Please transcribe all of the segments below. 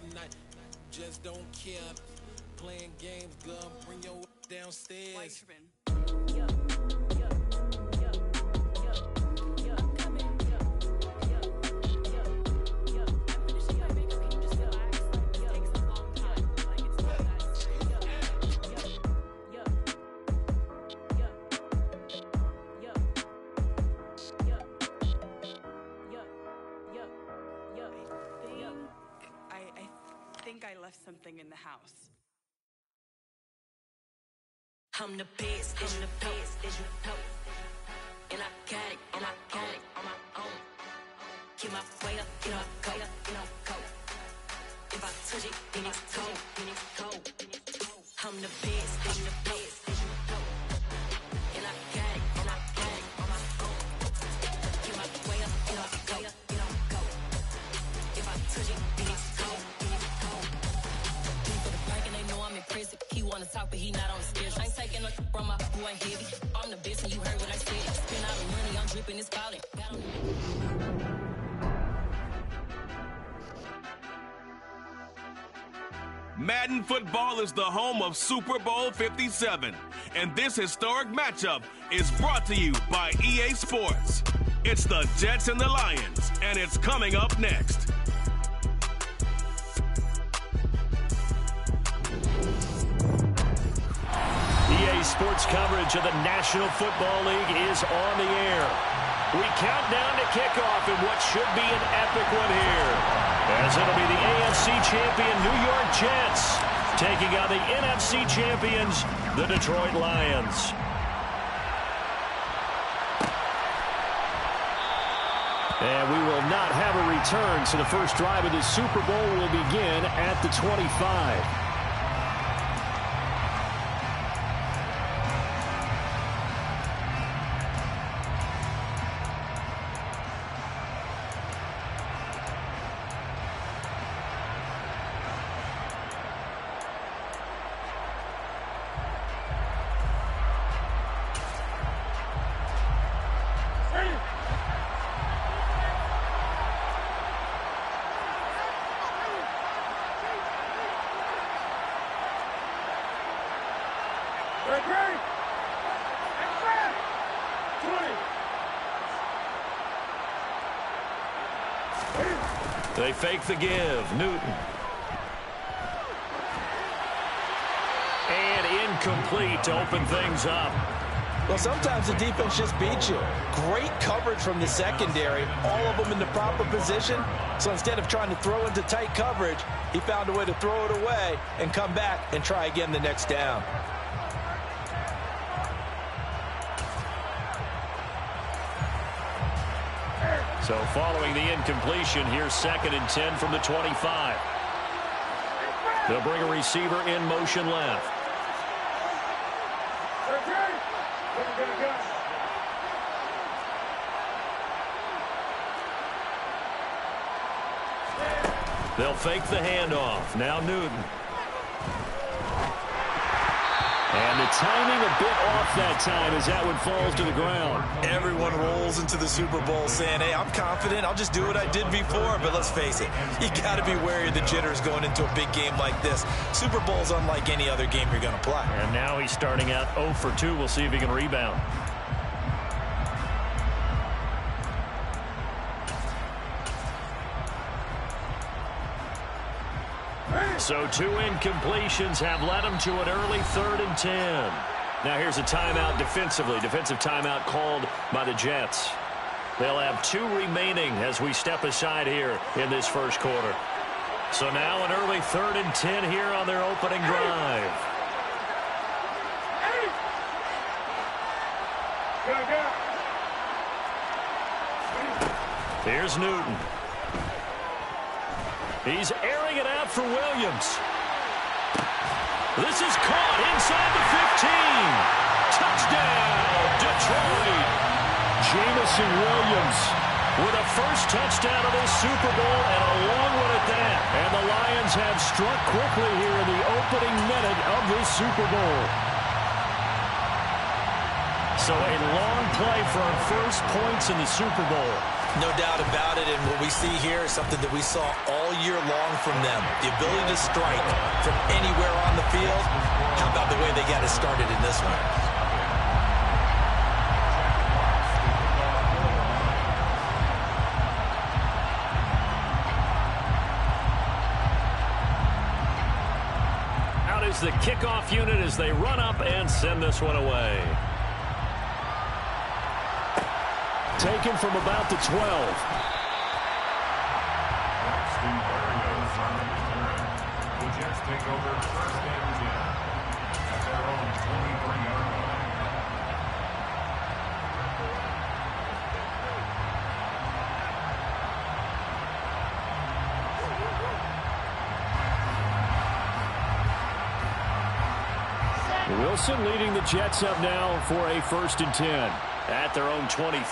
tonight. Just don't care. Playing games, girl. Bring your downstairs. I left something in the house. I'm the best, and the best, and you know. And I got it, and I got it on my own. Get my way up, get up, go, go. If I touch it, then it's cold, then it's cold. I'm the best, and the best, and you know. And I got it, and I got it on my own. Get my way up, get up, go, go. If I touch it, then it's cold, then it's cold. For the break and they know I'm in prison. He wanna talk, but he not on the schedule. I ain't taking no from my boy heavy. I'm the best and you heard what I said. Spend all the money, I'm dripping, it's falling. Madden Football is the home of Super Bowl 57, and this historic matchup is brought to you by EA Sports. It's the Jets and the Lions, and it's coming up next. EA Sports coverage of the National Football League is on the air. We count down to kickoff in what should be an epic one here, as it'll be the AFC champion New York Jets taking on the NFC champions, the Detroit Lions. And we will not have a return, so the first drive of the Super Bowl will begin at the 25. They fake the give. Newton. And incomplete to open things up. Well, sometimes the defense just beats you. Great coverage from the secondary. All of them in the proper position. So instead of trying to throw into tight coverage, he found a way to throw it away and come back and try again the next down. So following the incompletion, here's 2nd and 10 from the 25. They'll bring a receiver in motion left. They'll fake the handoff. Now Newton. And the timing a bit off that time as that one falls to the ground. Everyone rolls into the Super Bowl saying, hey, I'm confident. I'll just do what I did before. But let's face it, you got to be wary of the jitters going into a big game like this. Super Bowl's unlike any other game you're going to play. And now he's starting out 0 for 2. We'll see if he can rebound. So 2 incompletions have led him to an early 3rd and 10. Now here's a timeout defensively. Defensive timeout called by the Jets. They'll have 2 remaining as we step aside here in this first quarter. So now an early 3rd and 10 here on their opening drive. Here's Newton. He's airing it out for Williams. This is caught inside the 15. Touchdown, Detroit. Jameson Williams with a first touchdown of this Super Bowl, and a long one at that. And the Lions have struck quickly here in the opening minute of this Super Bowl. So a long play for our first points in the Super Bowl. No doubt about it, and what we see here is something that we saw all year long from them. The ability to strike from anywhere on the field. How about the way they got it started in this one? Out is the kickoff unit as they run up and send this one away. Taken from about the 12. The Jets take over first and 10 at their own 23-yard line. Wilson leading the Jets up now for a first and 10. At their own 23.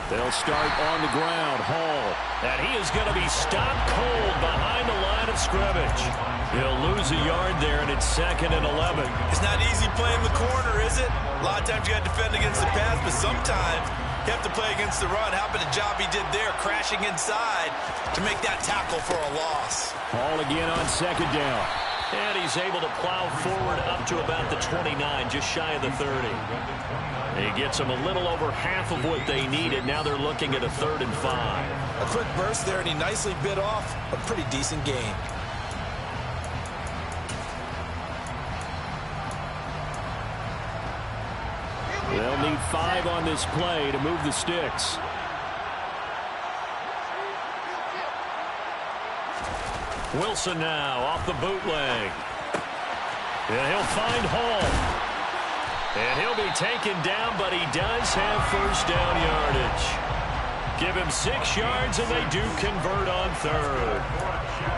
They'll start on the ground. Hall. And he is going to be stopped cold behind the line of scrimmage. He'll lose a yard there, and it's 2nd and 11. It's not easy playing the corner, is it? A lot of times you got to defend against the pass, but sometimes you have to play against the run. How about the job he did there, crashing inside to make that tackle for a loss? Hall again on 2nd down. And he's able to plow forward up to about the 29, just shy of the 30. He gets them a little over half of what they needed. Now they're looking at a 3rd and 5. A quick burst there, and he nicely bit off a pretty decent gain. They'll need 5 on this play to move the sticks. Wilson now off the bootleg. And he'll find Hall. And he'll be taken down, but he does have first down yardage. Give him 6 yards, and they do convert on 3rd.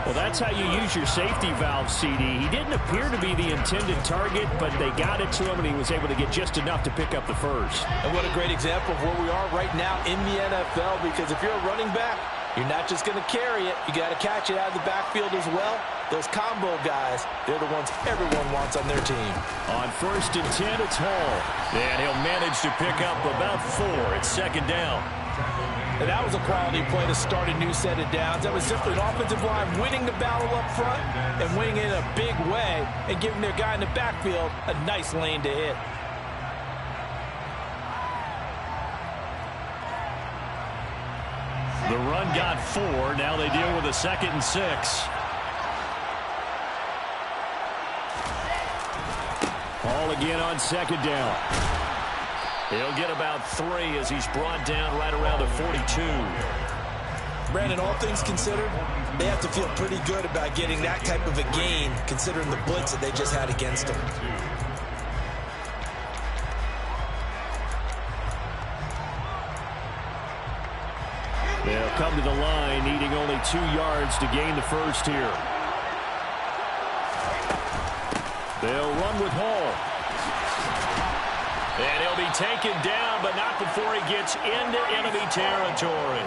Well, that's how you use your safety valve, CD. He didn't appear to be the intended target, but they got it to him, and he was able to get just enough to pick up the first. And what a great example of where we are right now in the NFL, because if you're a running back, you're not just going to carry it. You got to catch it out of the backfield as well. Those combo guys, they're the ones everyone wants on their team. On 1st and 10, it's Hall. And he'll manage to pick up about 4. It's 2nd down. And that was a quality play to start a new set of downs. That was simply an offensive line winning the battle up front and winning in a big way and giving their guy in the backfield a nice lane to hit. The run got 4. Now they deal with a 2nd and 6. Hall again on 2nd down. He'll get about 3 as he's brought down right around the 42. Brandon, all things considered, they have to feel pretty good about getting that type of a gain considering the blitz that they just had against them. They'll come to the line, needing only 2 yards to gain the first here. They'll run with Hall. And he'll be taken down, but not before he gets into enemy territory.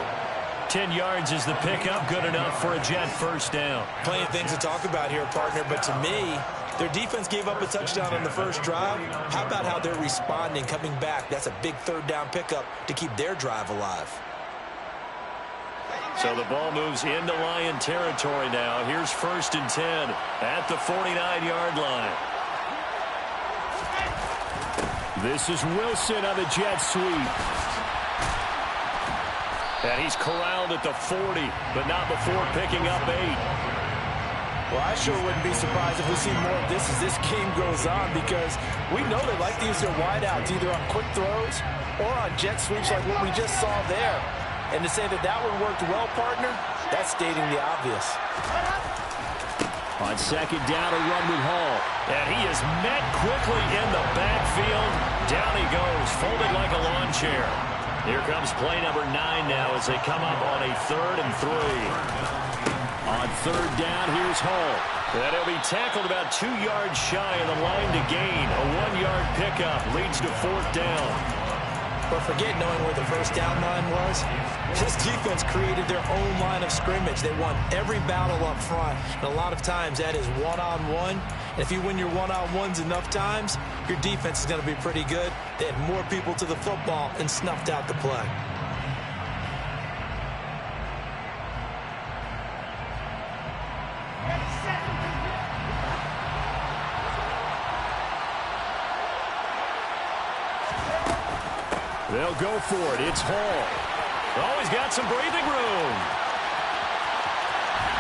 10 yards is the pickup, good enough for a Jet first down. Plenty of things to talk about here, partner, but to me, their defense gave up a touchdown on the first drive. How about how they're responding, coming back? That's a big 3rd down pickup to keep their drive alive. So the ball moves into Lion territory now. Here's 1st and 10 at the 49-yard line. This is Wilson on the jet sweep. And he's corralled at the 40, but not before picking up 8. Well, I sure wouldn't be surprised if we see more of this as this game goes on, because we know they like to use their wideouts either on quick throws or on jet sweeps like what we just saw there. And to say that that one worked well, partner, that's stating the obvious. On 2nd down, a run with Hall. And he is met quickly in the backfield. Down he goes, folded like a lawn chair. Here comes play number 9 now as they come up on a 3rd and 3. On 3rd down, here's Hall. And he'll be tackled about 2 yards shy of the line to gain. A 1-yard pickup leads to 4th down. But forget knowing where the first down line was. This defense created their own line of scrimmage. They won every battle up front. And a lot of times that is one-on-one. If you win your one-on-ones enough times, your defense is going to be pretty good. They had more people to the football and snuffed out the play. They'll go for it. It's Hall. Oh, he's got some breathing room.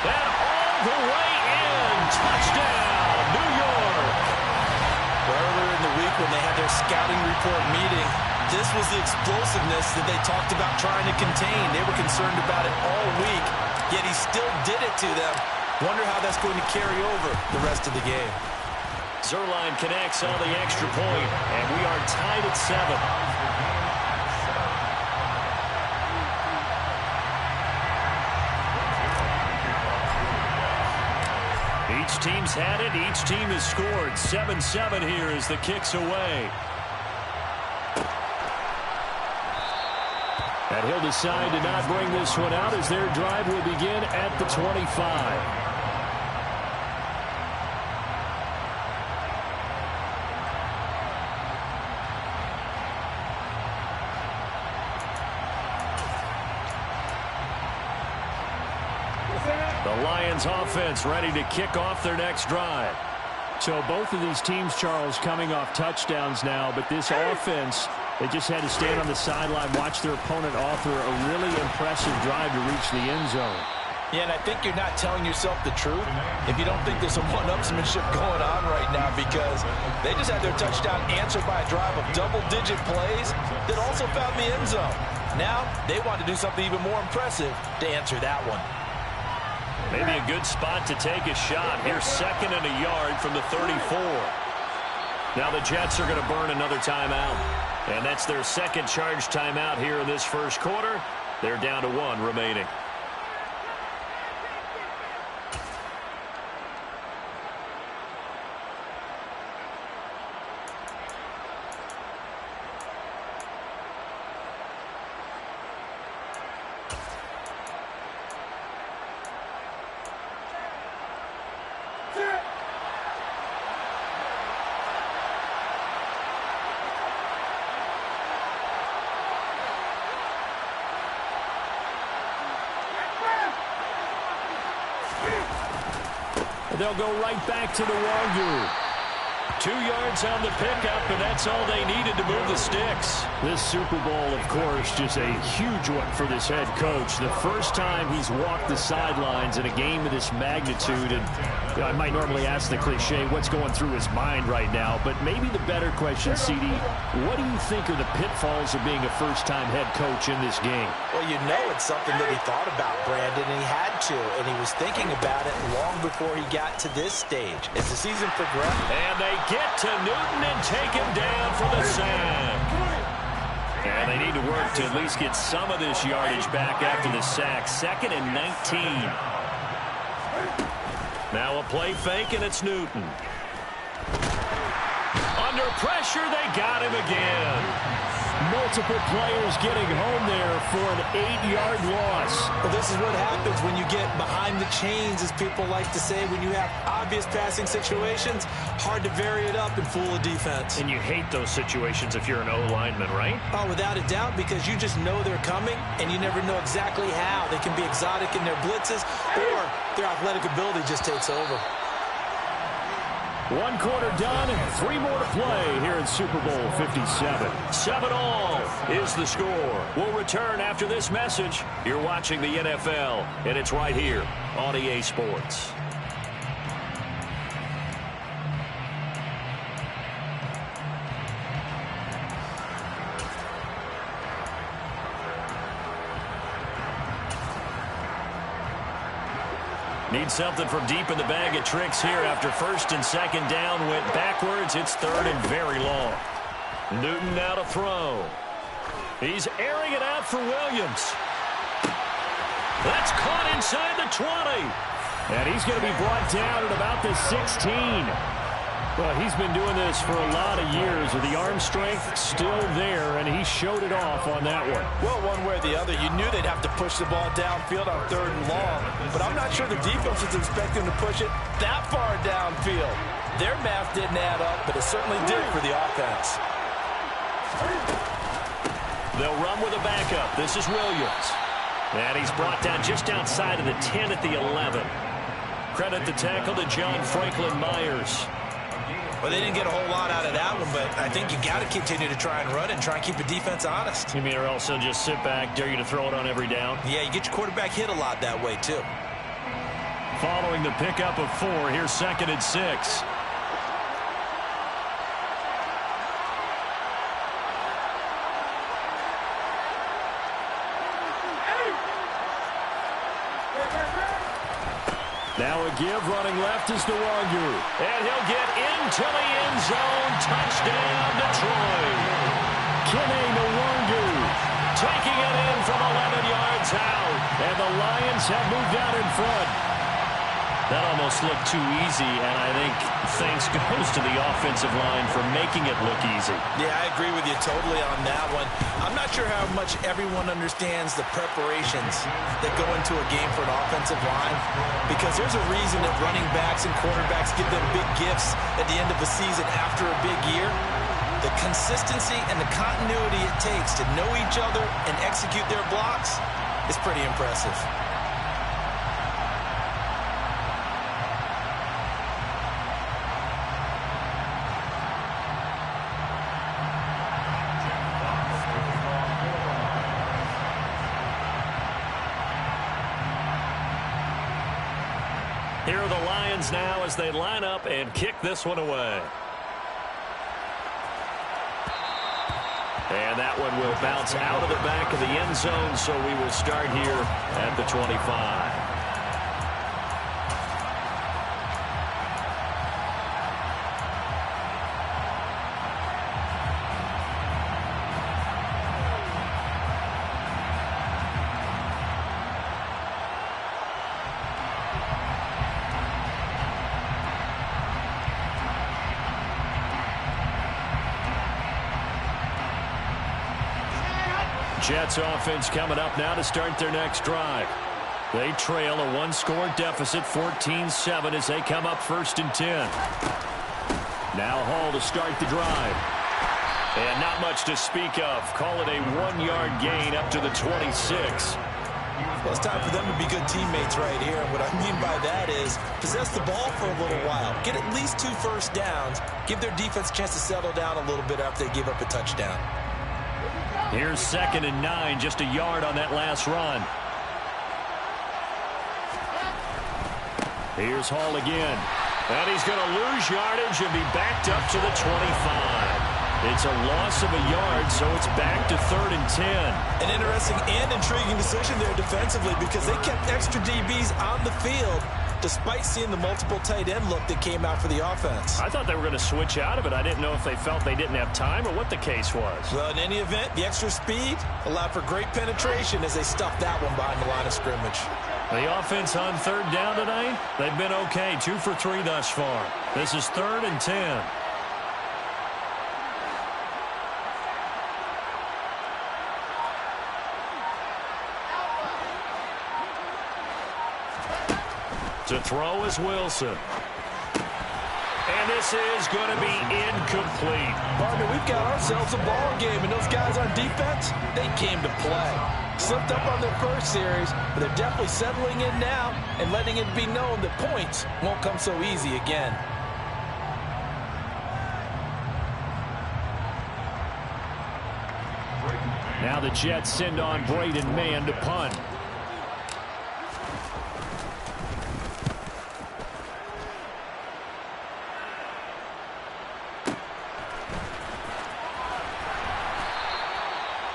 And all the way in. Touchdown, New York. Earlier in the week when they had their scouting report meeting, this was the explosiveness that they talked about trying to contain. They were concerned about it all week, yet he still did it to them. Wonder how that's going to carry over the rest of the game. Zuerlein connects on the extra point, and we are tied at 7. Each team's had it. Each team has scored. 7-7 here as the kick's away. And he'll decide to not bring this one out as their drive will begin at the 25. The Lions offense ready to kick off their next drive. So both of these teams, Charles, coming off touchdowns now, but this offense, they just had to stand on the sideline, watch their opponent author a really impressive drive to reach the end zone. Yeah, and I think you're not telling yourself the truth if you don't think there's some one-upsmanship going on right now, because they just had their touchdown answered by a drive of double-digit plays that also found the end zone. Now they want to do something even more impressive to answer that one. Maybe a good spot to take a shot. Here's 2nd and a yard from the 34. Now the Jets are going to burn another timeout. And that's their second charge timeout here in this first quarter. They're down to 1 remaining. They'll go right back to the Wagyu. 2 yards on the pickup, and that's all they needed to move the sticks. This Super Bowl, of course, just a huge one for this head coach. The first time he's walked the sidelines in a game of this magnitude. And you know, I might normally ask the cliche, what's going through his mind right now? But maybe the better question, CD, what do you think are the pitfalls of being a first-time head coach in this game? Well, you know it's something that he thought about, Brandon, and he had to. And he was thinking about it long before he got to this stage. As the season progressed. And they get to Newton and take him down for the sack. And they need to work to at least get some of this yardage back after the sack. 2nd and 19. Now a play fake, and it's Newton. Under pressure, they got him again. Multiple players getting home there for an 8-yard loss. Well, this is what happens when you get behind the chains, as people like to say. When you have obvious passing situations, hard to vary it up and fool a defense. And you hate those situations if you're an O-lineman, right? Oh, without a doubt, because you just know they're coming, and you never know exactly how. They can be exotic in their blitzes, or their athletic ability just takes over. 1 quarter done, and 3 more to play here in Super Bowl 57. 7-all is the score. We'll return after this message. You're watching the NFL, and it's right here on EA Sports. Need something from deep in the bag of tricks here after 1st and 2nd down went backwards. It's 3rd and very long. Newton now to throw. He's airing it out for Williams. That's caught inside the 20. And he's going to be brought down at about the 16. Well, he's been doing this for a lot of years with the arm strength still there, and he showed it off on that one. Well, one way or the other, you knew they'd have to push the ball downfield on 3rd and long, but I'm not sure the defense was expecting to push it that far downfield. their math didn't add up, but it certainly did for the offense. They'll run with a backup. This is Williams. And he's brought down just outside of the 10 at the 11. Credit the tackle to John Franklin Myers. Well, they didn't get a whole lot out of that one, but I think you got to continue to try and run it and try and keep the defense honest. You mean or else they'll just sit back, dare you to throw it on every down? Yeah, you get your quarterback hit a lot that way, too. Following the pickup of 4, here's 2nd and 6. Now a give, running left is Nwangu. And he'll get into the end zone. Touchdown, Detroit. Kene Nwangu taking it in from 11 yards out. And the Lions have moved out in front. That almost looked too easy, and I think thanks goes to the offensive line for making it look easy. Yeah, I agree with you totally on that one. I'm not sure how much everyone understands the preparations that go into a game for an offensive line, because there's a reason that running backs and quarterbacks give them big gifts at the end of the season after a big year. The consistency and the continuity it takes to know each other and execute their blocks is pretty impressive. Here are the Lions now as they line up and kick this one away. And that one will bounce out of the back of the end zone, so we will start here at the 25. Jets offense coming up now to start their next drive. They trail a one-score deficit, 14-7, as they come up 1st and 10. Now Hall to start the drive. And not much to speak of. Call it a 1-yard gain up to the 26. Well, it's time for them to be good teammates right here. And what I mean by that is possess the ball for a little while. Get at least 2 first downs. Give their defense a chance to settle down a little bit after they give up a touchdown. Here's 2nd and 9, just a yard on that last run. Here's Hall again. And he's going to lose yardage and be backed up to the 25. It's a loss of a yard, so it's back to 3rd and 10. An interesting and intriguing decision there defensively, because they kept extra DBs on the field despite seeing the multiple tight end look that came out for the offense. I thought they were going to switch out of it. I didn't know if they felt they didn't have time or what the case was. Well, in any event, the extra speed allowed for great penetration as they stuffed that one behind the line of scrimmage. The offense on 3rd down tonight, they've been okay. 2 for 3 thus far. This is 3rd and 10. To throw is Wilson. And this is going to be incomplete. Partner, we've got ourselves a ball game, and those guys on defense, they came to play. Slipped up on their first series, but they're definitely settling in now and letting it be known that points won't come so easy again. Now the Jets send on Braden Mann to punt.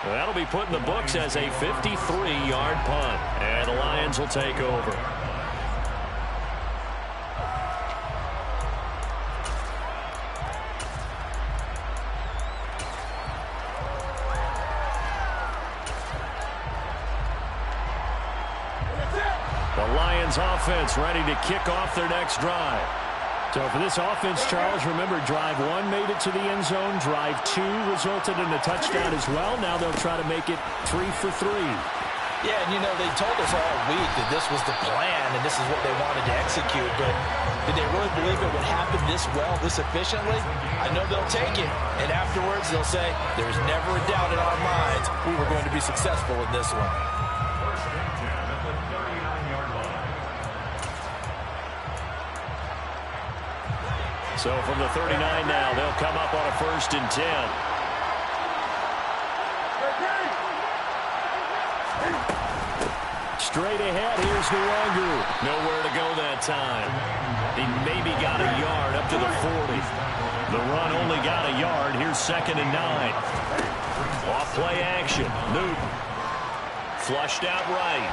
That'll be put in the books as a 53-yard punt. And the Lions will take over. The Lions offense ready to kick off their next drive. So for this offense, Charles, remember, drive 1 made it to the end zone. Drive 2 resulted in a touchdown as well. Now they'll try to make it 3 for 3. Yeah, and they told us all week that this was the plan and this is what they wanted to execute, but did they really believe it would happen this well, this efficiently? I know they'll take it, and afterwards they'll say, there's never a doubt in our minds we were going to be successful in this one. First and 10 at the 39-yard line. So from the 39 now, they'll come up on a 1st and 10. Straight ahead, here's Nwangu. Nowhere to go that time. He maybe got a yard up to the 40. The run only got a yard. Here's 2nd and 9. Off play action. Newton. Flushed out right.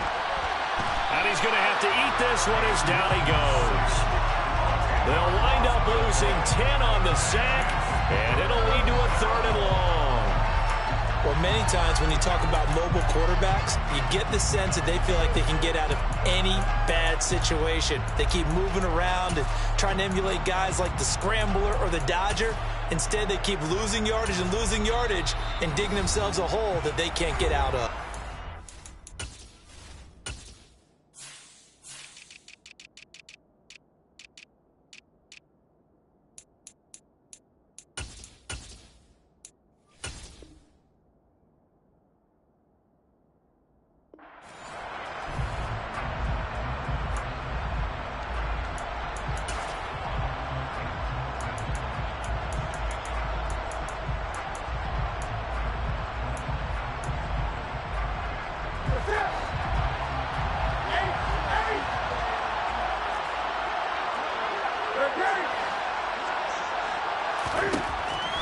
And he's going to have to eat this one as down he goes. They'll wind up losing 10 on the sack, and it'll lead to a 3rd and long. Well, many times when you talk about mobile quarterbacks, you get the sense that they feel like they can get out of any bad situation. They keep moving around and trying to emulate guys like the Scrambler or the Dodger. Instead, they keep losing yardage and digging themselves a hole that they can't get out of.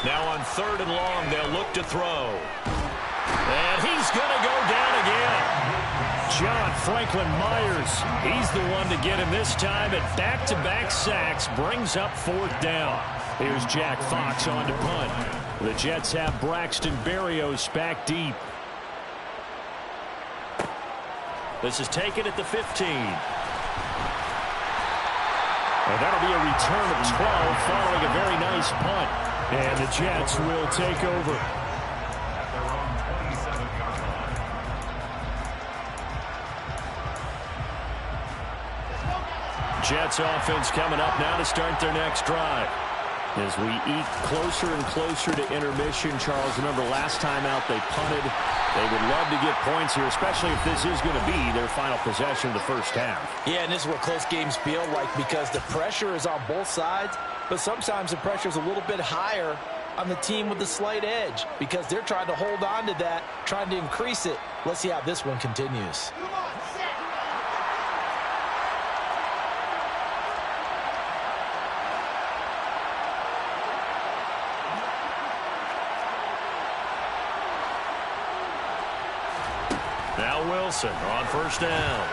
Now on 3rd and long, they'll look to throw. And he's going to go down again. John Franklin Myers, he's the one to get him this time at back-to-back sacks, brings up 4th down. Here's Jack Fox on to punt. The Jets have Braxton Berrios back deep. This is taken at the 15. And that'll be a return of 12 following a very nice punt. And the Jets will take over. At their own 27-yard line. Jets offense coming up now to start their next drive. As we eat closer and closer to intermission, Charles, remember last time out they punted. They would love to get points here, especially if this is going to be their final possession of the first half. Yeah, and this is what close games feel like because the pressure is on both sides, but sometimes the pressure is a little bit higher on the team with the slight edge because they're trying to hold on to that, trying to increase it. Let's see how this one continues. Now Wilson on 1st down.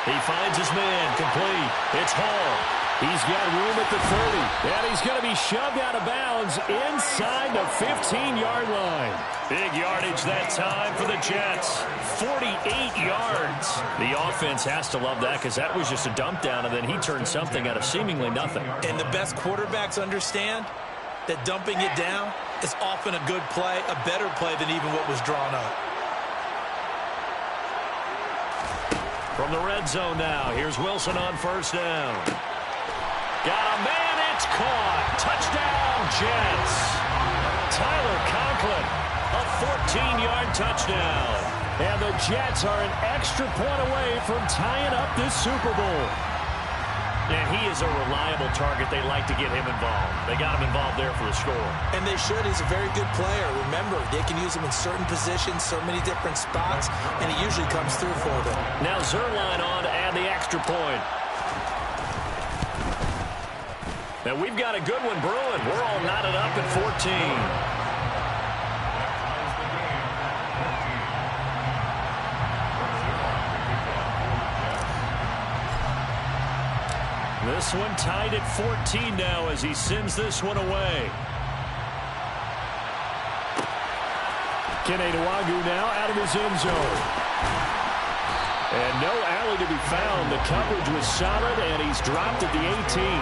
He finds his man complete. It's Hall. He's got room at the 30, and he's going to be shoved out of bounds inside the 15-yard line. Big yardage that time for the Jets. 48 yards. The offense has to love that because that was just a dump down, and then he turned something out of seemingly nothing. And the best quarterbacks understand that dumping it down is often a good play, a better play than even what was drawn up. From the red zone now, here's Wilson on 1st down. Got a man, it's caught. Touchdown, Jets. Tyler Conklin, a 14-yard touchdown. And the Jets are an extra point away from tying up this Super Bowl. And he is a reliable target. They like to get him involved. They got him involved there for the score. And they should. He's a very good player. Remember, they can use him in certain positions, so many different spots, and he usually comes through for them. Now Zuerlein on to add the extra point. And we've got a good one brewing. We're all knotted up at 14. This one tied at 14 now as he sends this one away. Kene Nwangwu now out of his end zone. And no alley to be found. The coverage was solid, and he's dropped at the 18.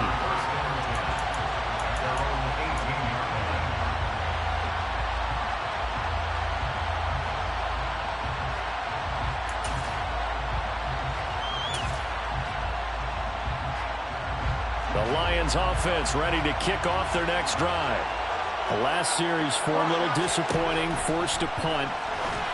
The Lions offense ready to kick off their next drive. The last series for a little disappointing, forced a punt.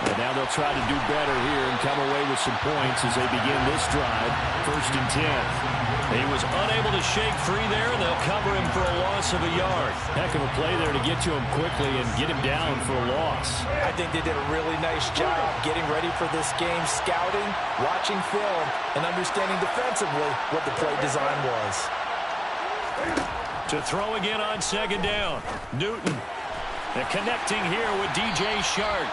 And now they'll try to do better here and come away with some points as they begin this drive. 1st and 10. He was unable to shake free there, and they'll cover him for a loss of a yard. Heck of a play there to get to him quickly and get him down for a loss. I think they did a really nice job getting ready for this game, scouting, watching film, and understanding defensively what the play design was. To throw again on 2nd down. Newton. And connecting here with DJ Chark.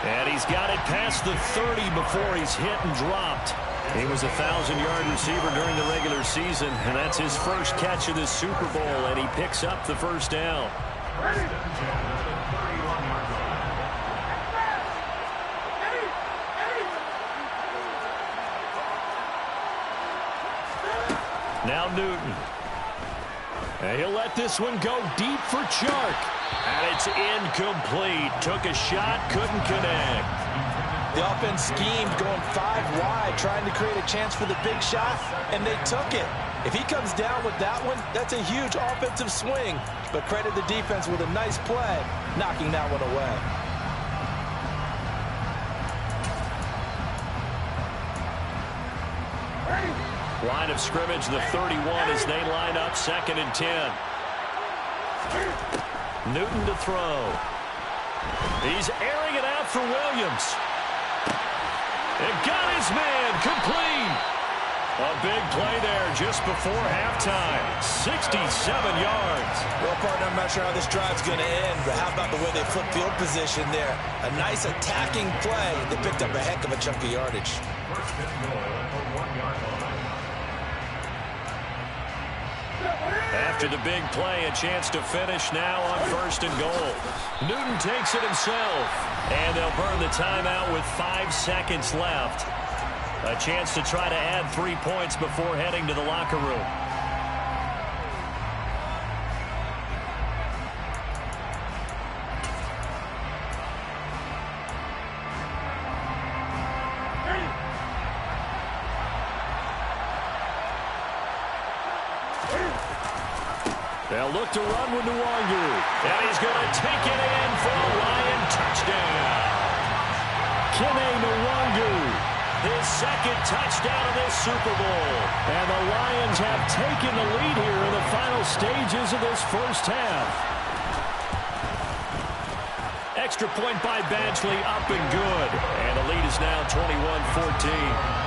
And he's got it past the 30 before he's hit and dropped. He was a 1,000-yard receiver during the regular season, and that's his first catch of this Super Bowl, and he picks up the 1st down. Now Newton. And he'll let this one go deep for Chark. And it's incomplete. Took a shot, couldn't connect. The offense schemed going 5 wide, trying to create a chance for the big shot, and they took it. If he comes down with that one, that's a huge offensive swing. But credit the defense with a nice play, knocking that one away. Line of scrimmage, the 31 as they line up 2nd and 10. Newton to throw. He's airing it out for Williams. It got his man complete. A big play there just before halftime. 67 yards. Well, partner, I'm not sure how this drive's going to end, but how about the way they flip field position there? A nice attacking play. They picked up a heck of a chunk of yardage. First and goal at the 1-yard line. After the big play, a chance to finish now on 1st and goal. Newton takes it himself, and they'll burn the timeout with 5 seconds left. A chance to try to add 3 points before heading to the locker room. They'll look to run with Nwangu. And he's going to take it in for a Lion touchdown. Kene Nwangu, his 2nd touchdown of this Super Bowl. And the Lions have taken the lead here in the final stages of this first half. Extra point by Badgley, up and good. And the lead is now 21-14.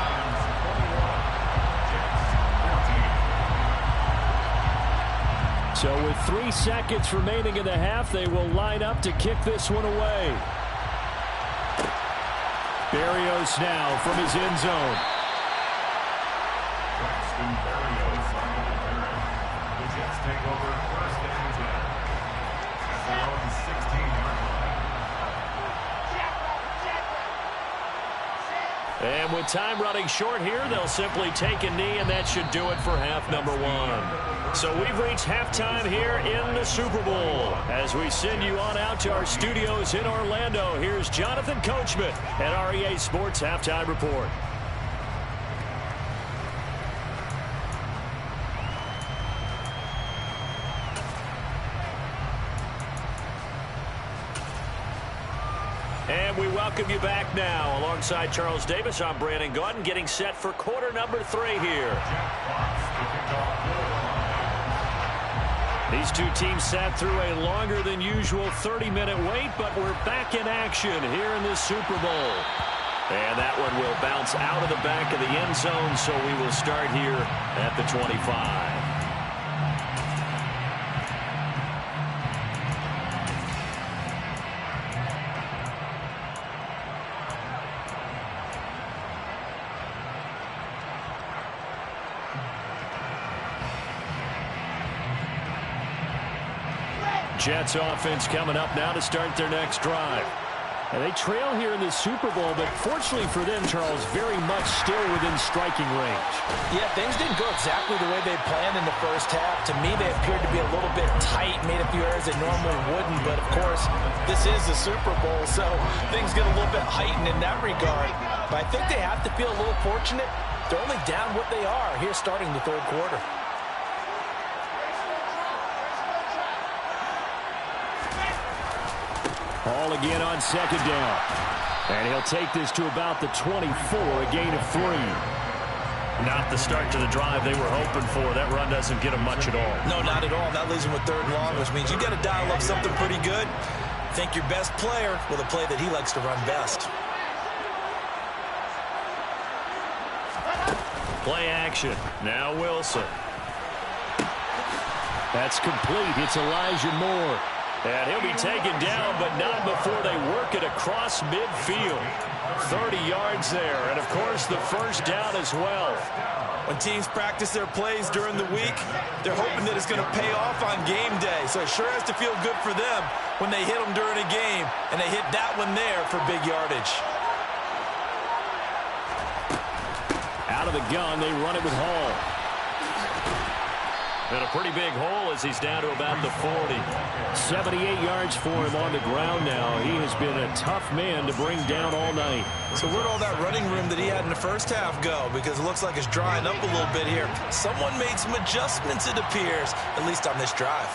So with 3 seconds remaining in the half, they will line up to kick this one away. Berrios now from his end zone. Braxton Berrios on the return. The Jets take over 1st and 10 at their own 16-yard line. And with time running short here, they'll simply take a knee, and that should do it for half number 1. So we've reached halftime here in the Super Bowl. As we send you on out to our studios in Orlando, here's Jonathan Coachman at REA Sports Halftime Report. And we welcome you back now. Alongside Charles Davis, I'm Brandon Gaudin, getting set for quarter number 3 here. These two teams sat through a longer than usual 30-minute wait, but we're back in action here in this Super Bowl. And that one will bounce out of the back of the end zone, so we will start here at the 25. Jets offense coming up now to start their next drive. And they trail here in the Super Bowl, but fortunately for them, Charles, very much still within striking range. Yeah, things didn't go exactly the way they planned in the first half. To me, they appeared to be a little bit tight, made a few errors they normally wouldn't. But, of course, this is the Super Bowl, so things get a little bit heightened in that regard. But I think they have to feel a little fortunate. They're only down what they are here starting the 3rd quarter. Ball again on second down. And he'll take this to about the 24, a gain of 3. Not the start to the drive they were hoping for. That run doesn't get them much at all. No, not at all. That leaves them with 3rd and long, which means you got to dial up something pretty good. Think your best player with a play that he likes to run best. Play action. Now Wilson. That's complete. It's Elijah Moore. And he'll be taken down, but not before they work it across midfield. 30 yards there, and of course the first down as well. When teams practice their plays during the week, they're hoping that it's going to pay off on game day. So it sure has to feel good for them when they hit them during a game, and they hit that one there for big yardage. Out of the gun, they run it with Hall. And a pretty big hole as he's down to about the 40. 78 yards for him on the ground now. He has been a tough man to bring down all night. So where'd all that running room that he had in the first half go? Because it looks like it's drying up a little bit here. Someone made some adjustments, it appears, at least on this drive.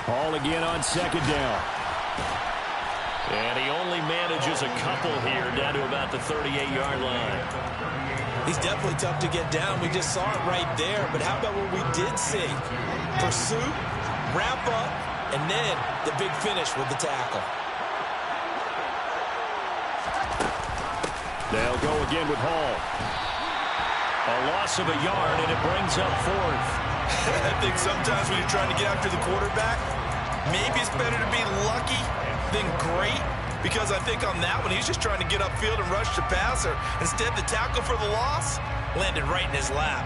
Ball again on second down. And he only manages a couple here down to about the 38-yard line. He's definitely tough to get down. We just saw it right there. But how about what we did see? Pursuit, wrap up, and then the big finish with the tackle. They'll go again with Hall. A loss of a yard, and it brings up 4th. I think sometimes when you're trying to get after the quarterback, maybe it's better to be lucky than great, because I think on that one, he's just trying to get upfield and rush the passer. Instead, the tackle for the loss landed right in his lap.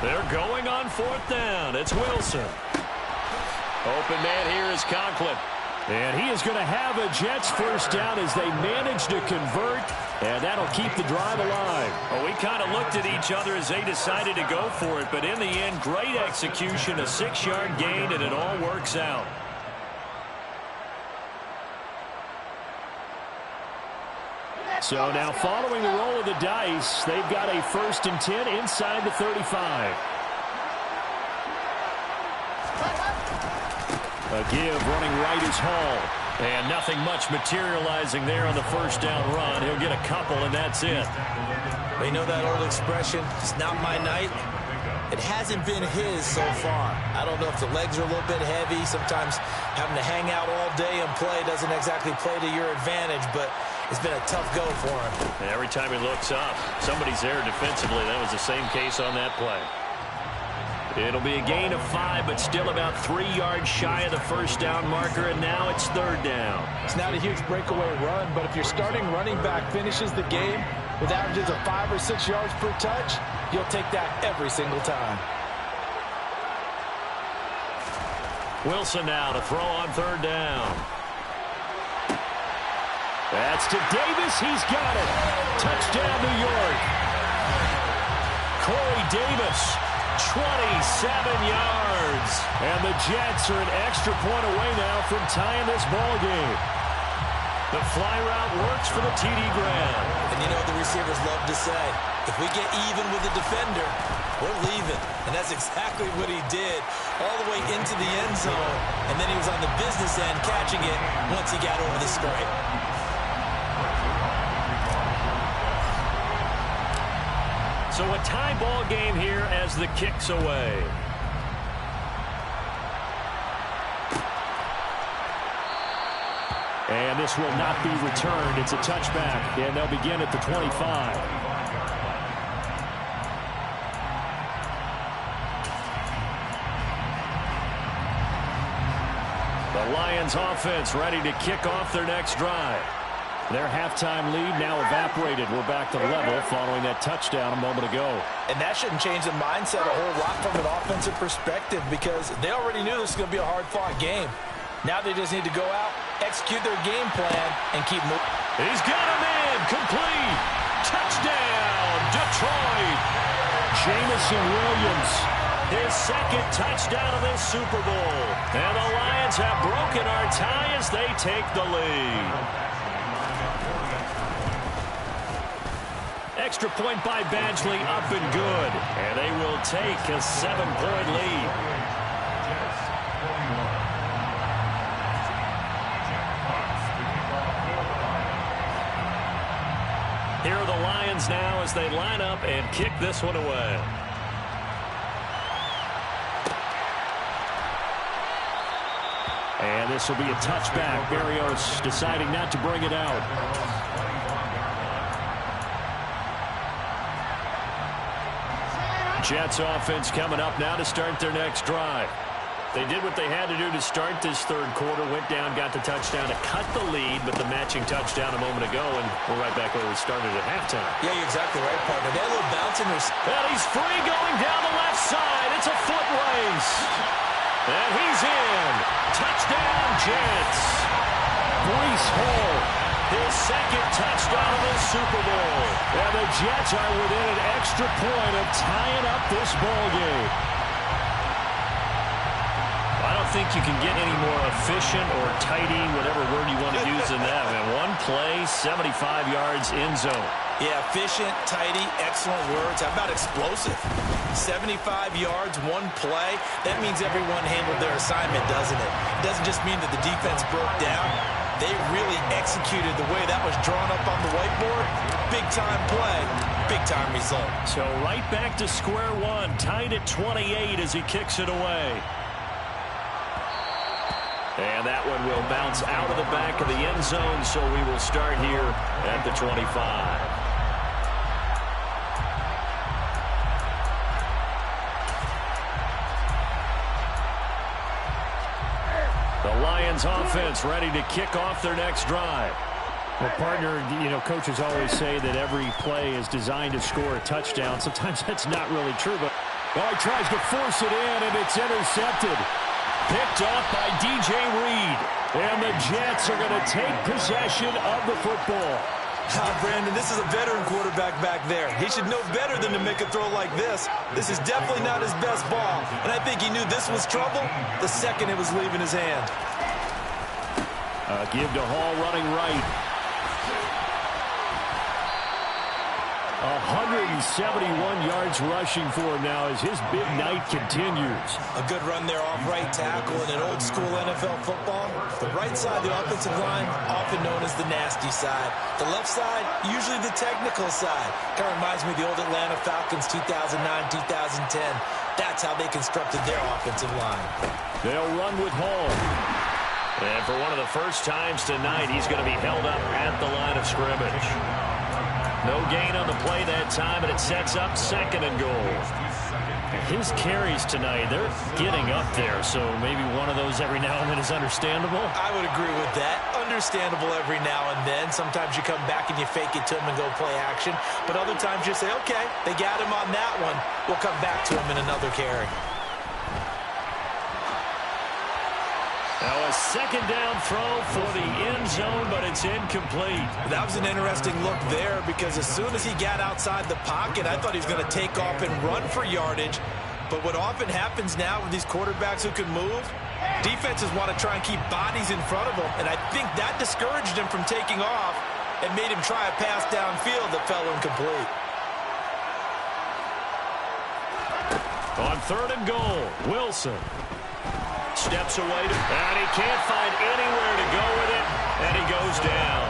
They're going on 4th down. It's Wilson. Open man here is Conklin. And he is going to have a Jets first down as they manage to convert, and that'll keep the drive alive. Well, we kind of looked at each other as they decided to go for it, but in the end, great execution, a 6-yard gain, and it all works out. So now following the roll of the dice, they've got a 1st and 10 inside the 35. A give running right is Hall. And nothing much materializing there on the first down run. He'll get a couple, and that's it. You know that old expression, it's not my night? It hasn't been his so far. I don't know if the legs are a little bit heavy. Sometimes having to hang out all day and play doesn't exactly play to your advantage, but it's been a tough go for him. And every time he looks up, somebody's there defensively. That was the same case on that play. It'll be a gain of 5, but still about 3 yards shy of the first down marker, and now it's 3rd down. It's not a huge breakaway run, but if your starting running back finishes the game with averages of 5 or 6 yards per touch, you'll take that every single time. Wilson now to throw on 3rd down. That's to Davis. He's got it. Touchdown, New York. Corey Davis. 27 yards. And the Jets are an extra point away now from tying this ball game. The fly route works for the TD Graham. And you know what the receivers love to say? If we get even with the defender, we're leaving. And that's exactly what he did all the way into the end zone. And then he was on the business end catching it once he got over the stripe. So a tie ball game here as the kick's away. And this will not be returned. It's a touchback, and they'll begin at the 25. The Lions offense ready to kick off their next drive. Their halftime lead now evaporated. We're back to level following that touchdown a moment ago. And that shouldn't change the mindset a whole lot from an offensive perspective, because they already knew this was going to be a hard-fought game. Now they just need to go out, execute their game plan, and keep moving. He's got him in. Complete. Touchdown, Detroit. Jameson Williams his second touchdown of this Super Bowl. And the Lions have broken our tie as they take the lead. Extra point by Badgley, up and good. And they will take a 7-point lead. Here are the Lions now as they line up and kick this one away. And this will be a touchback. Berrios deciding not to bring it out. Jets offense coming up now to start their next drive. They did what they had to do to start this third quarter, went down, got the touchdown to cut the lead, but the matching touchdown a moment ago, and we're right back where we started at halftime. Yeah, you're exactly right, partner. They had a little bounce in their... And he's free going down the left side. It's a foot race. And he's in. Touchdown, Jets. Breece Hall, his second touchdown of the Super Bowl. And the Jets are within an extra point of tying up this ball game. I don't think you can get any more efficient or tidy, whatever word you want to use in that. And one play, 75 yards in zone. Yeah, efficient, tidy, excellent words. How about explosive? 75 yards, one play. That means everyone handled their assignment, doesn't it? It doesn't just mean that the defense broke down. They really executed the way that was drawn up on the whiteboard. Big-time play, big-time result. So right back to square one, tied at 28 as he kicks it away. And that one will bounce out of the back of the end zone, so we will start here at the 25. The Lions offense ready to kick off their next drive. Well, partner, you know, coaches always say that every play is designed to score a touchdown. Sometimes that's not really true, but he tries to force it in, and it's intercepted. Picked up by DJ Reed. And the Jets are going to take possession of the football. Brandon, this is a veteran quarterback back there. He should know better than to make a throw like this. This is definitely not his best ball. And I think he knew this was trouble the second it was leaving his hand. Give to Hall running right. 171 yards rushing for him now as his big night continues. A good run there off right tackle in an old school NFL football. The right side of the offensive line, often known as the nasty side. The left side, usually the technical side. Kind of reminds me of the old Atlanta Falcons 2009-2010. That's how they constructed their offensive line. They'll run with Hall. And for one of the first times tonight, he's going to be held up at the line of scrimmage. No gain on the play that time, and it sets up second and goal. His carries tonight, they're getting up there, so maybe one of those every now and then is understandable. I would agree with that. Understandable every now and then. Sometimes you come back and you fake it to him and go play action. But other times you say, okay, they got him on that one. We'll come back to him in another carry. Now a second down throw for the end zone, but it's incomplete. That was an interesting look there because as soon as he got outside the pocket, I thought he was going to take off and run for yardage. But what often happens now with these quarterbacks who can move, defenses want to try and keep bodies in front of them. And I think that discouraged him from taking off and made him try a pass downfield that fell incomplete. On third and goal, Wilson steps away, and he can't find anywhere to go with it, and he goes down.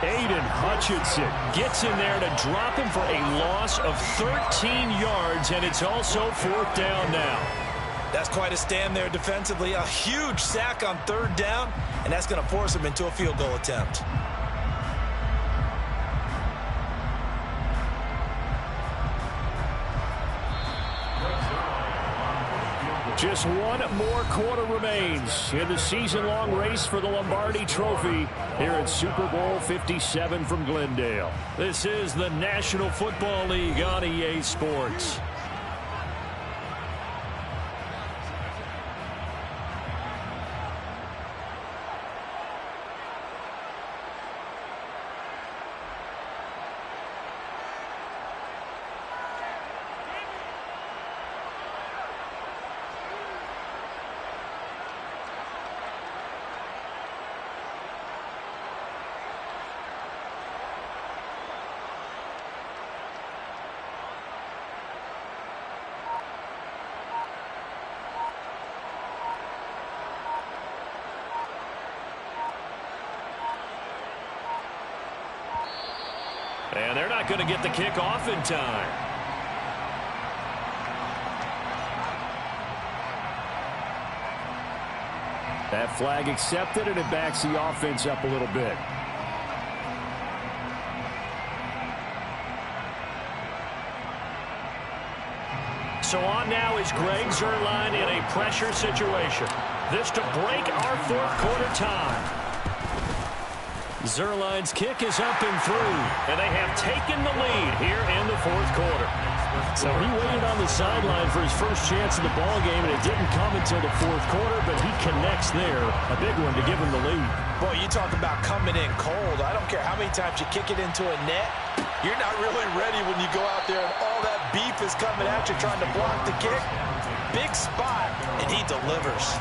Aiden Hutchinson gets in there to drop him for a loss of 13 yards, and it's also fourth down now. That's quite a stand there defensively. A huge sack on third down, and that's going to force him into a field goal attempt. Just one more quarter remains in the season-long race for the Lombardi Trophy here at Super Bowl 57 from Glendale. This is the National Football League on EA Sports. they're not going to get the kick off in time. That flag accepted, and it backs the offense up a little bit. So on now is Greg Zuerlein in a pressure situation. This to break our fourth quarter tie. Zuerlein's kick is up and through, and they have taken the lead here in the fourth quarter. So he waited on the sideline for his first chance in the ball game, and it didn't come until the fourth quarter, but he connects there. A big one to give him the lead. Boy, you talk about coming in cold. I don't care how many times you kick it into a net. You're not really ready when you go out there and all that beef is coming at you trying to block the kick. Big spot, and he delivers.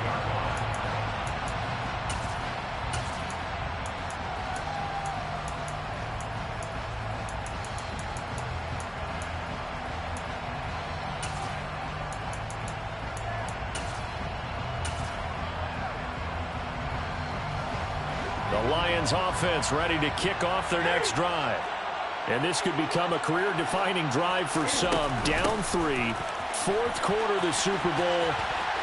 The Lions offense ready to kick off their next drive. And this could become a career-defining drive for some. Down 3, fourth quarter of the Super Bowl.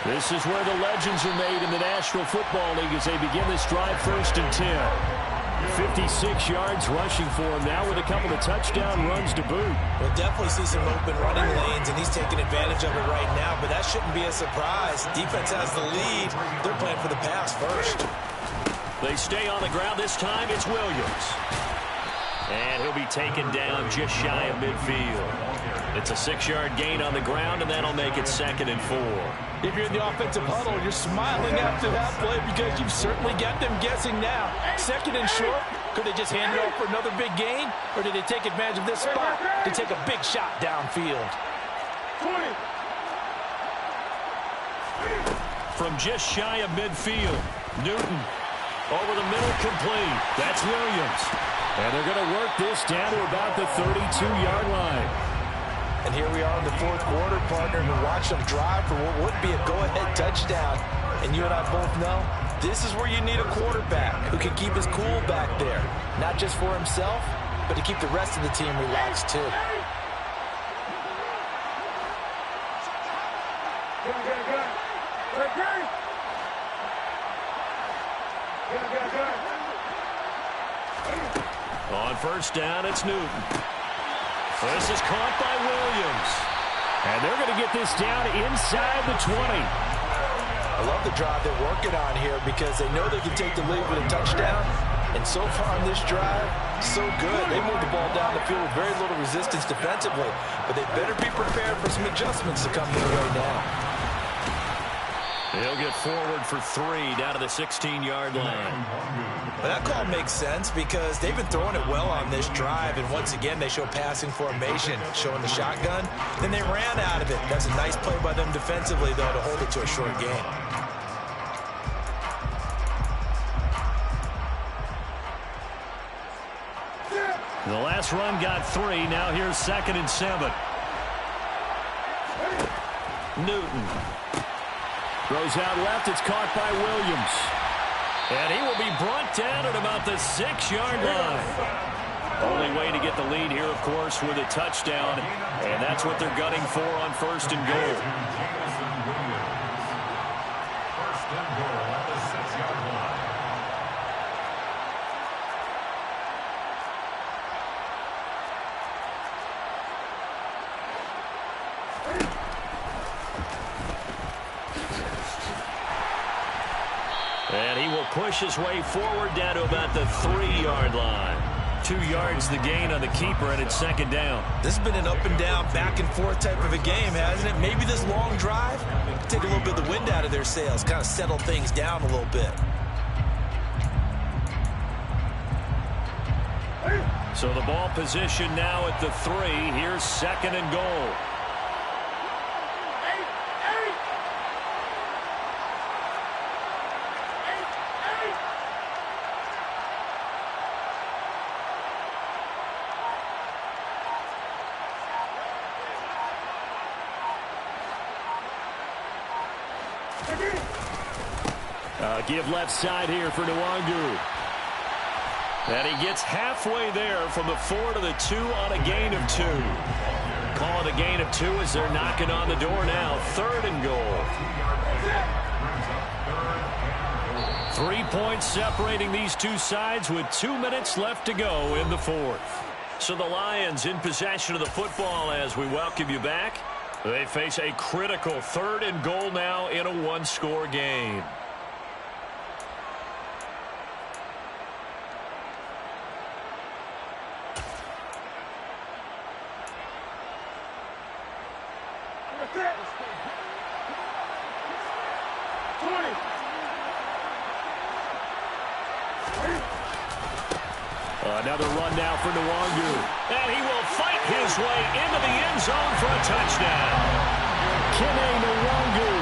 This is where the legends are made in the National Football League as they begin this drive 1st and 10. 56 yards rushing for him now with a couple of touchdown runs to boot. We'll definitely see some open running lanes, and he's taking advantage of it right now, but that shouldn't be a surprise. Defense has the lead. They're playing for the pass first. They stay on the ground. This time it's Williams. And he'll be taken down just shy of midfield. It's a 6-yard gain on the ground, and that'll make it 2nd and 4. If you're in the offensive huddle, you're smiling after that play because you've certainly got them guessing now. 2nd and short, could they just hand it off for another big gain? Or did they take advantage of this spot to take a big shot downfield? From just shy of midfield, Newton over the middle, complete. That's Williams. And they're going to work this down to about the 32-yard line. And here we are in the fourth quarter, partner, and watch them drive for what would be a go-ahead touchdown. And you and I both know this is where you need a quarterback who can keep his cool back there. Not just for himself, but to keep the rest of the team relaxed, too. On first down, it's Newton. This is caught by Williams. And they're going to get this down inside the 20. I love the drive they're working on here because they know they can take the lead with a touchdown. And so far on this drive, so good. They moved the ball down the field with very little resistance defensively. But they better be prepared for some adjustments to come their way now. He'll get forward for 3 down to the 16-yard line. But that call makes sense because they've been throwing it well on this drive, and once again they show passing formation, showing the shotgun. Then they ran out of it. That's a nice play by them defensively, though, to hold it to a short game. The last run got 3. Now here's 2nd and 7. Newton. Throws out left. It's caught by Williams. And he will be brought down at about the 6-yard line. Only way to get the lead here, of course, with a touchdown. And that's what they're gunning for on 1st and goal. First and goal at the 6-yard line. And he will push his way forward down to about the 3-yard line. 2 yards the gain on the keeper, and it's 2nd down. This has been an up and down, back and forth type of a game, hasn't it? Maybe this long drive take a little bit of the wind out of their sails, kind of settle things down a little bit. So the ball position now at the 3. Here's 2nd and goal. Give left side here for Nwangu. And he gets halfway there from the 4 to the 2 on a gain of 2. Call it a gain of 2 as they're knocking on the door now. 3rd and goal. 3 points separating these two sides with 2 minutes left to go in the 4th. So the Lions in possession of the football as we welcome you back. They face a critical 3rd and goal now in a 1-score game. Another run now for Nwangu. And he will fight his way into the end zone for a touchdown. Kene Nwangu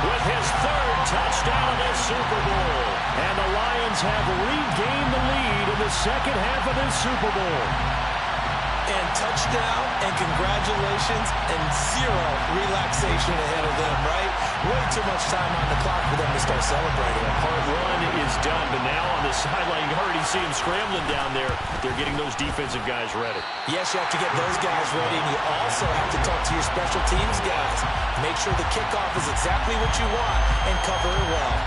with his 3rd touchdown of this Super Bowl. And the Lions have regained the lead in the second half of this Super Bowl. And touchdown and congratulations and 0 relaxation ahead of them, right? Way too much time on the clock for them to start celebrating. Part 1 is done, but now on the sideline, you already see him scrambling down there. They're getting those defensive guys ready. Yes, you have to get those guys ready, and you also have to talk to your special teams guys. Make sure the kickoff is exactly what you want and cover it well.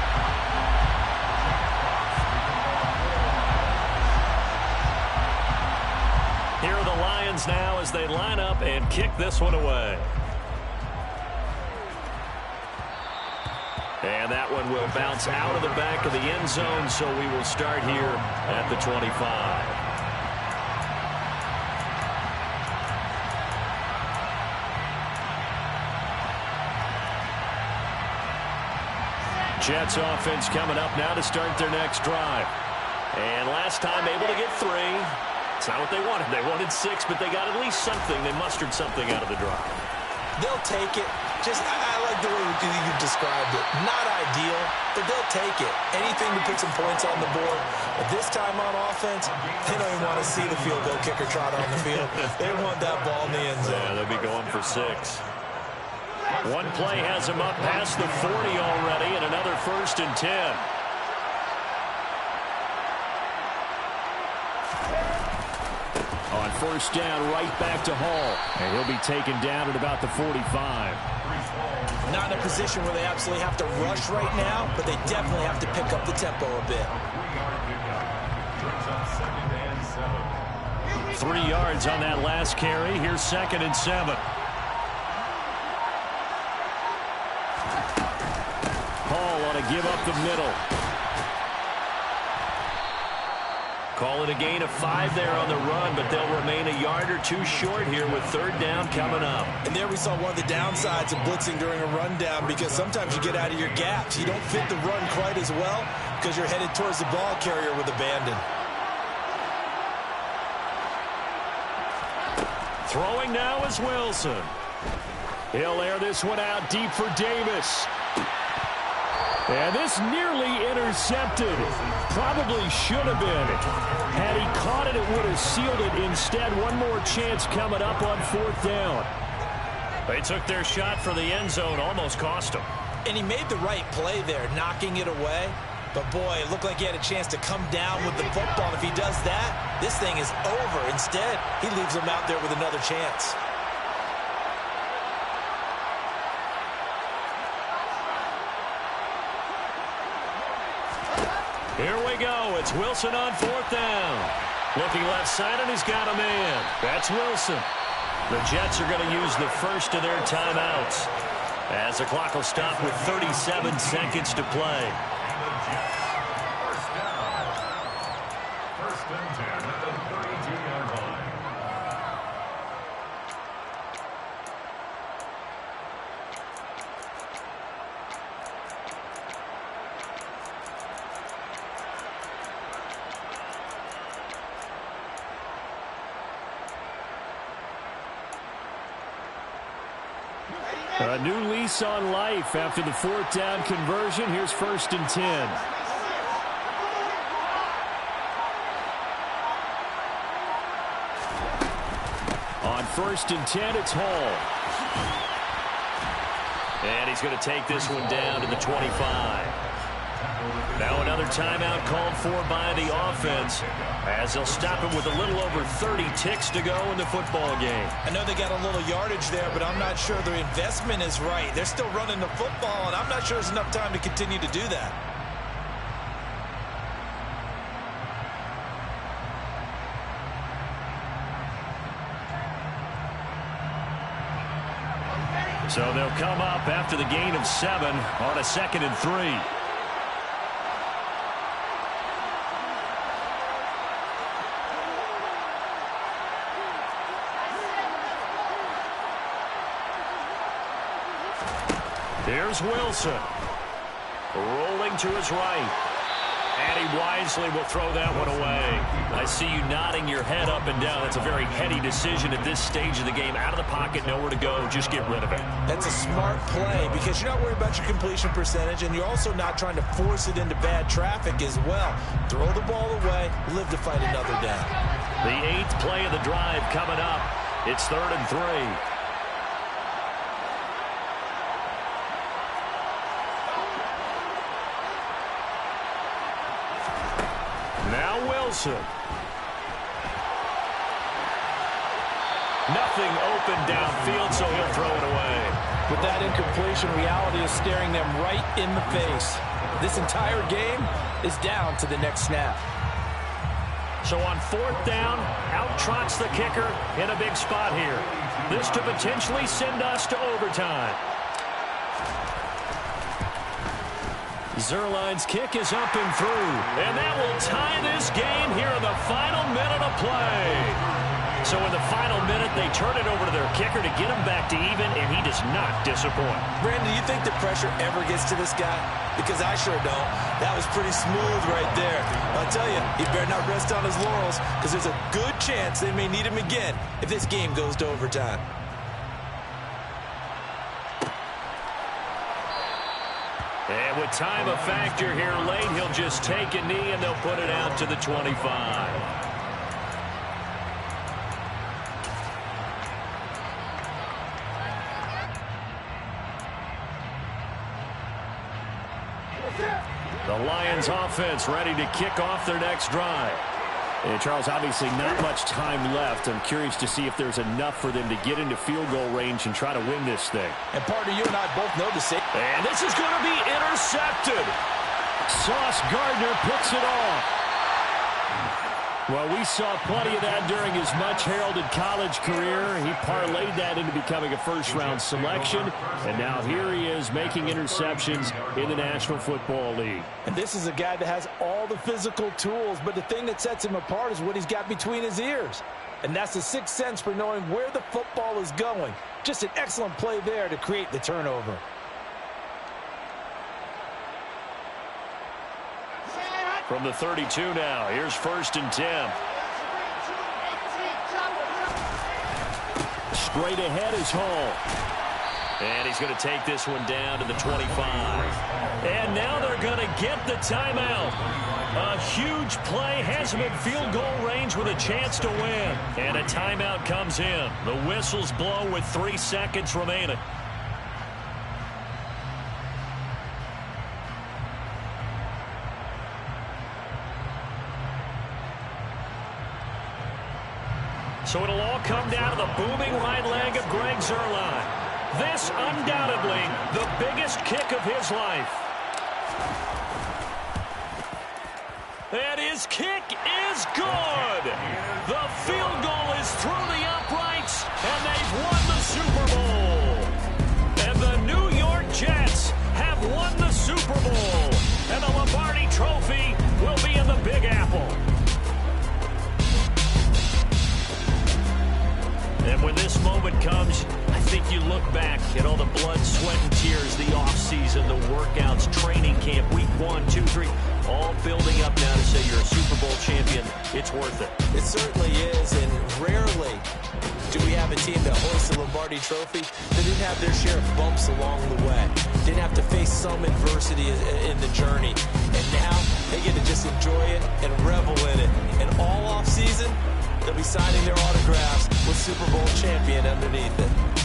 Here are the Lions now as they line up and kick this one away. And that one will bounce out of the back of the end zone, so we will start here at the 25. Jets offense coming up now to start their next drive. And last time able to get 3. It's not what they wanted. They wanted 6, but they got at least something. They mustered something out of the drive. They'll take it. I like the way you described it. Not ideal, but they'll take it. Anything to put some points on the board. But this time on offense, they don't even want to see the field goal kicker trot on the field. They want that ball in the end zone. Yeah, they'll be going for 6. One play has them up past the 40 already, and another 1st and 10. On 1st down, right back to Hall. And he'll be taken down at about the 45. Not in a position where they absolutely have to rush right now, but they definitely have to pick up the tempo a bit. 3 yards on that last carry. Here's 2nd and 7. Hall ought to give up the middle. Call it a gain of 5 there on the run, but they'll remain a yard or 2 short here with 3rd down coming up. And there we saw one of the downsides of blitzing during a rundown, because sometimes you get out of your gaps. You don't fit the run quite as well because you're headed towards the ball carrier with abandon. Throwing now is Wilson. He'll air this one out deep for Davis. And this nearly intercepted. Probably should have been. Had he caught it, it would have sealed it. Instead, one more chance coming up on 4th down. They took their shot for the end zone, almost cost him. And he made the right play there, knocking it away. But, boy, it looked like he had a chance to come down with the football. And if he does that, this thing is over. Instead, he leaves him out there with another chance. Here we go. It's Wilson on 4th down. Looking left side, and he's got a man. That's Wilson. The Jets are going to use the first of their timeouts as the clock will stop with 37 seconds to play. First and 10 at the 32-yard line. A new lease on life after the 4th down conversion. Here's 1st and 10. On 1st and 10, it's Hall. And he's going to take this one down to the 25. Now another timeout called for by the offense as they'll stop him with a little over 30 ticks to go in the football game. I know they got a little yardage there, but I'm not sure their investment is right. They're still running the football, and I'm not sure there's enough time to continue to do that. So they'll come up after the gain of 7 on a 2nd and 3. Here's Wilson. Rolling to his right. And he wisely will throw that one away. I see you nodding your head up and down. That's a very heady decision at this stage of the game. Out of the pocket, nowhere to go. Just get rid of it. That's a smart play because you're not worried about your completion percentage, and you're also not trying to force it into bad traffic as well. Throw the ball away, live to fight another down. The 8th play of the drive coming up. It's 3rd and 3. Now Wilson. Nothing open downfield, so he'll throw it away. With that incompletion, reality is staring them right in the face. This entire game is down to the next snap. So on 4th down, out trots the kicker in a big spot here. This to potentially send us to overtime. Zuerlein's kick is up and through, and that will tie this game here in the final minute of play. So in the final minute, they turn it over to their kicker to get him back to even, and he does not disappoint. Brandon, do you think the pressure ever gets to this guy? Because I sure don't. That was pretty smooth right there. I'll tell you, he better not rest on his laurels because there's a good chance they may need him again if this game goes to overtime. And with time a factor here late, he'll just take a knee and they'll put it out to the 25. The Lions offense ready to kick off their next drive. And Charles, obviously not much time left. I'm curious to see if there's enough for them to get into field goal range and try to win this thing. And partner, you and I both know the same. And this is going to be intercepted. Sauce Gardner picks it off. Well, we saw plenty of that during his much-heralded college career. He parlayed that into becoming a first-round selection. And now here he is making interceptions in the National Football League. And this is a guy that has all the physical tools, but the thing that sets him apart is what he's got between his ears. And that's the sixth sense for knowing where the football is going. Just an excellent play there to create the turnover. From the 32 now, here's 1st and 10. Straight ahead is Hall. And he's going to take this one down to the 25. And now they're going to get the timeout. A huge play has him in field goal range with a chance to win. And a timeout comes in. The whistles blow with 3 seconds remaining. So it'll all come down to the booming right leg of Greg Zuerlein. This undoubtedly the biggest kick of his life. And his kick is good. The field goal is through the uprights, and they've won the Super Bowl. And the New York Jets have won the Super Bowl. And the Lombardi Trophy will be in the Big Apple. And when this moment comes, I think you look back at all the blood, sweat, and tears, the offseason, the workouts, training camp, week 1, 2, 3, all building up now to say you're a Super Bowl champion. It's worth it. It certainly is, and rarely do we have a team that hoists the Lombardi Trophy that didn't have their share of bumps along the way, didn't have to face some adversity in the journey, and now they get to just enjoy it and revel in it. And all offseason, they'll be signing their autographs with Super Bowl champion underneath it.